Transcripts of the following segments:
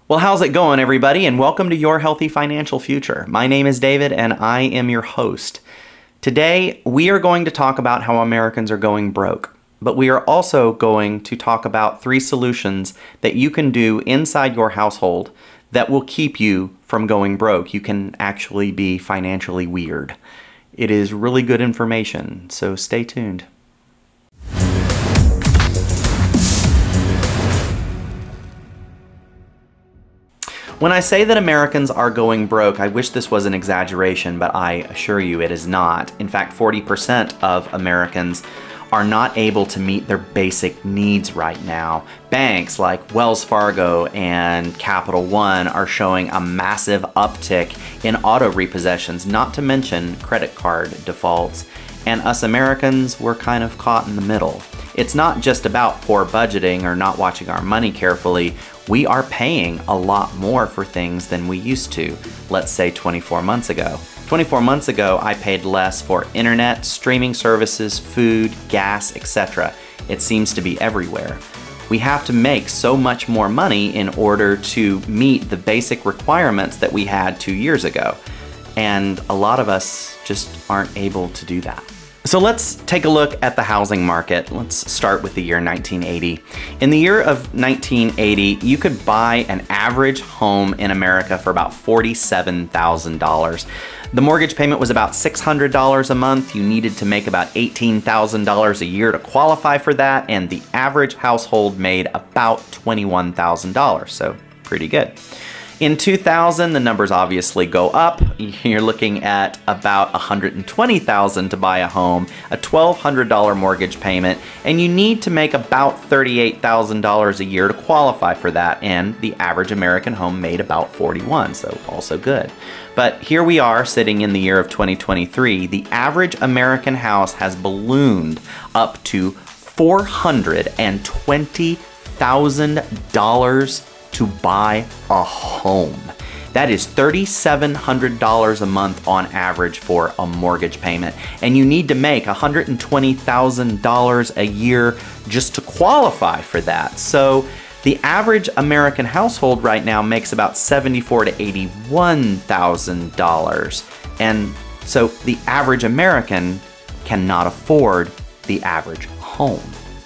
Well, how's it going, everybody? And welcome to Your Healthy Financial Future. My name is David, and I am your host. Today, we are going to talk about how Americans are going broke, but we are also going to talk about 3 solutions that you can do inside your household that will keep you from going broke. You can actually be financially weird. It is really good information, so stay tuned. When I say that Americans are going broke, I wish this was an exaggeration, but I assure you it is not. In fact, 40% of Americans are not able to meet their basic needs right now. Banks like Wells Fargo and Capital One are showing a massive uptick in auto repossessions, not to mention credit card defaults. And us Americans, we're kind of caught in the middle. It's not just about poor budgeting or not watching our money carefully. We are paying a lot more for things than we used to, let's say 24 months ago. 24 months ago, I paid less for internet, streaming services, food, gas, etc. It seems to be everywhere. We have to make so much more money in order to meet the basic requirements that we had 2 years ago. And a lot of us just aren't able to do that. So let's take a look at the housing market. Let's start with the year 1980. In the year of 1980, you could buy an average home in America for about $47,000. The mortgage payment was about $600 a month. You needed to make about $18,000 a year to qualify for that, and the average household made about $21,000, so pretty good. In 2000, the numbers obviously go up. You're looking at about $120,000 to buy a home, a $1,200 mortgage payment, and you need to make about $38,000 a year to qualify for that, and the average American home made about $41,000, so also good. But here we are sitting in the year of 2023. The average American house has ballooned up to $420,000 to buy a home. That is $3,700 a month on average for a mortgage payment. And you need to make $120,000 a year just to qualify for that. So the average American household right now makes about $74,000 to $81,000. And so the average American cannot afford the average home.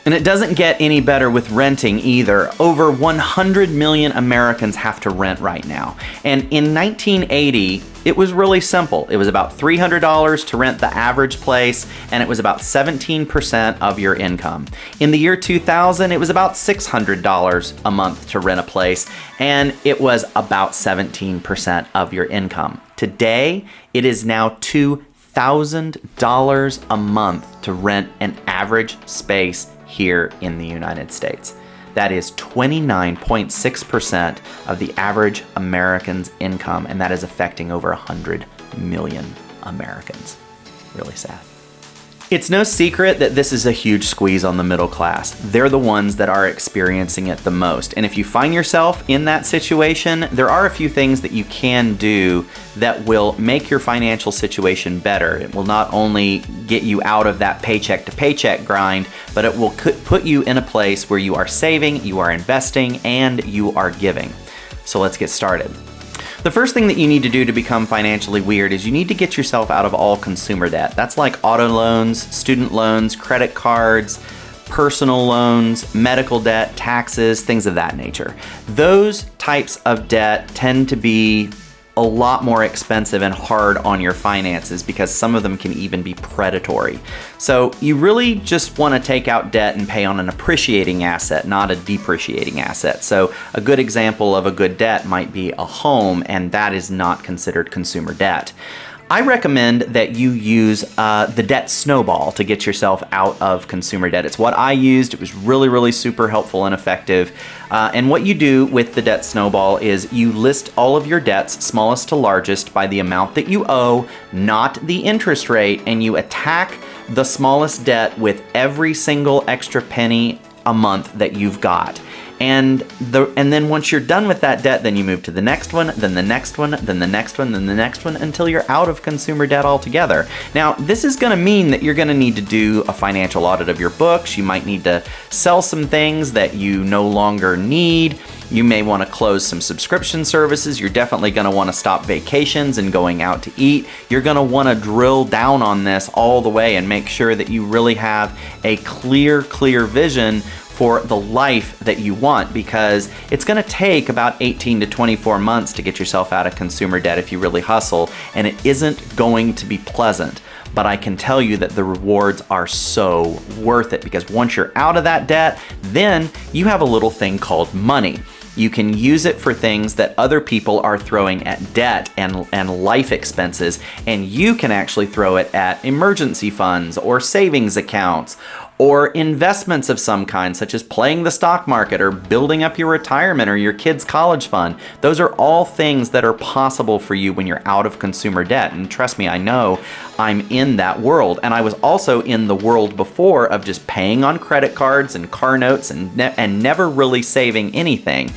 And it doesn't get any better with renting either. Over 100 million Americans have to rent right now. And in 1980, it was really simple. It was about $300 to rent the average place, and it was about 17% of your income. In the year 2000, it was about $600 a month to rent a place, and it was about 17% of your income. Today, it is now $2,000 a month to rent an average space here in the United States. That is 29.6% of the average American's income, and that is affecting over 100 million Americans. Really sad. It's no secret that this is a huge squeeze on the middle class. They're the ones that are experiencing it the most. And if you find yourself in that situation, there are a few things that you can do that will make your financial situation better. It will not only get you out of that paycheck to paycheck grind, but it will put you in a place where you are saving, you are investing, and you are giving. So let's get started. The first thing that you need to do to become financially weird is you need to get yourself out of all consumer debt. That's like auto loans, student loans, credit cards, personal loans, medical debt, taxes, things of that nature. Those types of debt tend to be a lot more expensive and hard on your finances because some of them can even be predatory. So you really just want to take out debt and pay on an appreciating asset, not a depreciating asset. So a good example of a good debt might be a home, and that is not considered consumer debt. I recommend that you use the debt snowball to get yourself out of consumer debt. It's what I used. It was really, really super helpful and effective. And what you do with the debt snowball is you list all of your debts, smallest to largest, by the amount that you owe, not the interest rate, and you attack the smallest debt with every single extra penny a month that you've got. And then once you're done with that debt, then you move to the next one, then the next one, then the next one, then the next one, until you're out of consumer debt altogether. Now, this is going to mean that you're going to need to do a financial audit of your books. You might need to sell some things that you no longer need. You may want to close some subscription services. You're definitely going to want to stop vacations and going out to eat. You're going to want to drill down on this all the way and make sure that you really have a clear vision for the life that you want, because it's going to take about 18 to 24 months to get yourself out of consumer debt if you really hustle, and it isn't going to be pleasant. But I can tell you that the rewards are so worth it, because once you're out of that debt, then you have a little thing called money. You can use it for things that other people are throwing at debt and life expenses, and you can actually throw it at emergency funds or savings accounts or investments of some kind, such as playing the stock market or building up your retirement or your kids' college fund. Those are all things that are possible for you when you're out of consumer debt. And trust me, I know I'm in that world. And I was also in the world before of just paying on credit cards and car notes and never really saving anything.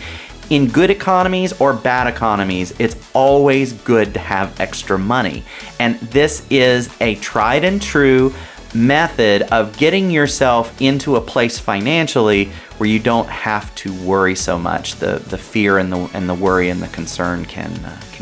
In good economies or bad economies, it's always good to have extra money. And this is a tried and true method of getting yourself into a place financially where you don't have to worry so much. The fear and the worry and the concern can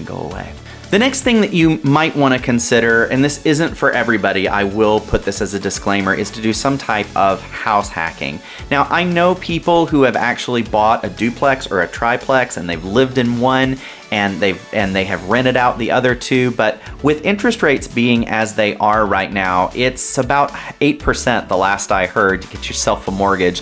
go away. The next thing that you might want to consider, and this isn't for everybody, I will put this as a disclaimer, is to do some type of house hacking. Now, I know people who have actually bought a duplex or a triplex and they've lived in one and they have rented out the other two, but with interest rates being as they are right now, it's about 8% the last I heard to get yourself a mortgage.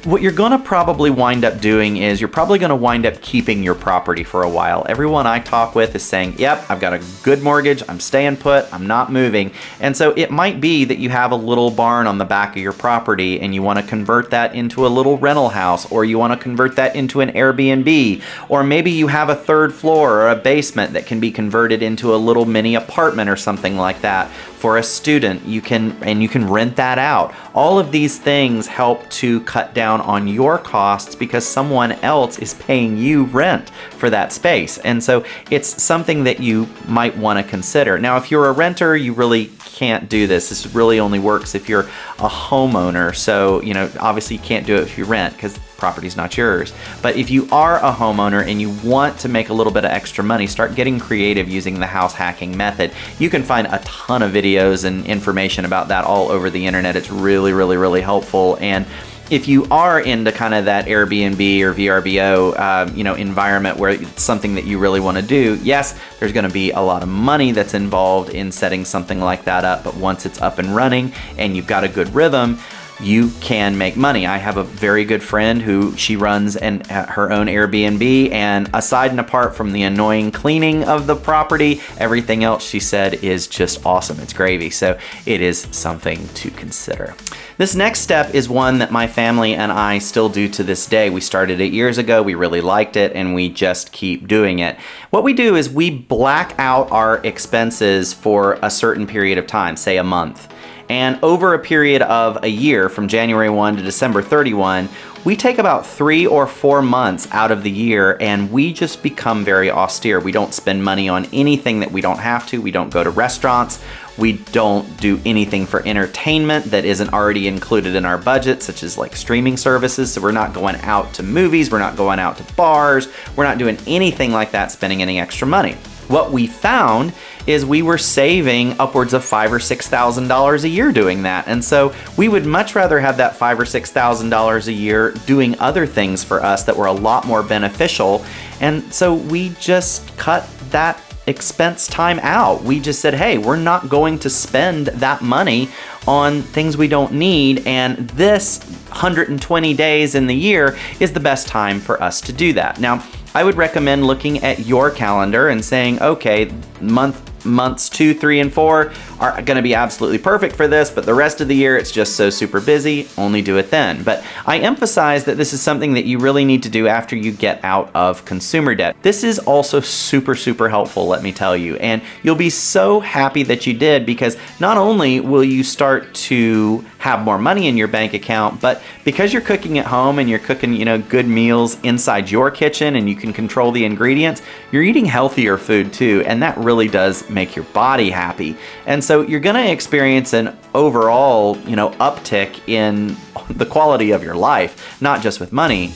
What you're going to probably wind up doing is you're probably going to wind up keeping your property for a while. Everyone I talk with is saying, yep, I've got a good mortgage, I'm staying put, I'm not moving. And so it might be that you have a little barn on the back of your property and you want to convert that into a little rental house, or you want to convert that into an Airbnb, or maybe you have a third floor or a basement that can be converted into a little mini apartment or something like that. For a student, you can rent that out. All of these things help to cut down on your costs because someone else is paying you rent for that space. And so it's something that you might want to consider. Now, if you're a renter, you really can't do this. This really only works if you're a homeowner. So, obviously you can't do it if you rent because property's not yours. But if you are a homeowner and you want to make a little bit of extra money, start getting creative using the house hacking method. You can find a ton of videos and information about that all over the internet. It's really helpful. And if you are into kind of that Airbnb or VRBO, environment where it's something that you really want to do, yes, there's going to be a lot of money that's involved in setting something like that up. But once it's up and running and you've got a good rhythm, you can make money. I have a very good friend who she runs her own Airbnb, and aside and apart from the annoying cleaning of the property, everything else she said is just awesome. It's gravy. So it is something to consider. This next step is one that my family and I still do to this day. We started it years ago. We really liked it, and we just keep doing it. What we do is we black out our expenses for a certain period of time, say a month. And over a period of a year, from January 1 to December 31, we take about 3 or 4 months out of the year and we just become very austere. We don't spend money on anything that we don't have to. We don't go to restaurants. We don't do anything for entertainment that isn't already included in our budget, such as like streaming services. So we're not going out to movies. We're not going out to bars. We're not doing anything like that, spending any extra money. What we found is we were saving upwards of $5,000 or $6,000 a year doing that. And so we would much rather have that $5,000 or $6,000 a year doing other things for us that were a lot more beneficial. And so we just cut that expense time out. We just said, hey, we're not going to spend that money on things we don't need, and this 120 days in the year is the best time for us to do that. Now, I would recommend looking at your calendar and saying, okay, months 2, 3, and 4 are going to be absolutely perfect for this, but the rest of the year it's just so super busy, only do it then. But I emphasize that this is something that you really need to do after you get out of consumer debt. This is also super, super helpful, let me tell you, and you'll be so happy that you did, because not only will you start to have more money in your bank account, but because you're cooking at home and you're cooking, good meals inside your kitchen and you can control the ingredients, you're eating healthier food too, and that really does make your body happy. And so you're going to experience an overall, uptick in the quality of your life, not just with money,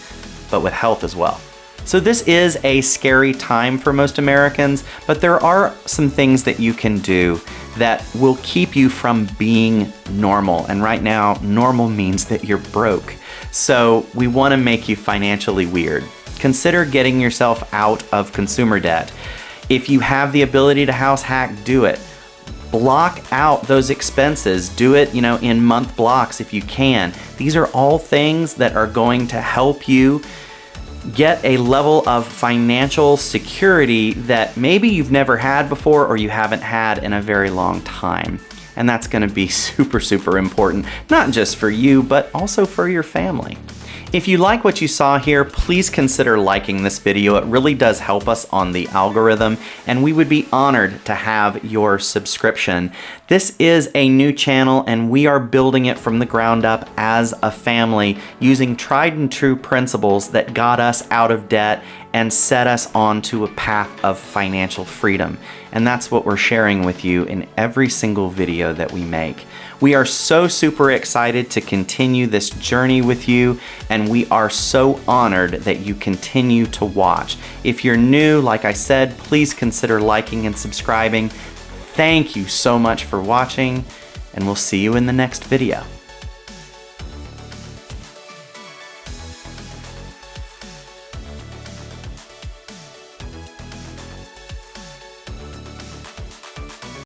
but with health as well. So this is a scary time for most Americans, but there are some things that you can do that will keep you from being normal. And right now, normal means that you're broke. So we want to make you financially weird. Consider getting yourself out of consumer debt. If you have the ability to house hack, do it. Block out those expenses. Do it, in month blocks if you can. These are all things that are going to help you get a level of financial security that maybe you've never had before or you haven't had in a very long time. And that's going to be super, super important, not just for you, but also for your family. If you like what you saw here, please consider liking this video. It really does help us on the algorithm, and we would be honored to have your subscription. This is a new channel, and we are building it from the ground up as a family using tried and true principles that got us out of debt and set us onto a path of financial freedom. And that's what we're sharing with you in every single video that we make. We are so super excited to continue this journey with you, and we are so honored that you continue to watch. If you're new, like I said, please consider liking and subscribing. Thank you so much for watching, and we'll see you in the next video.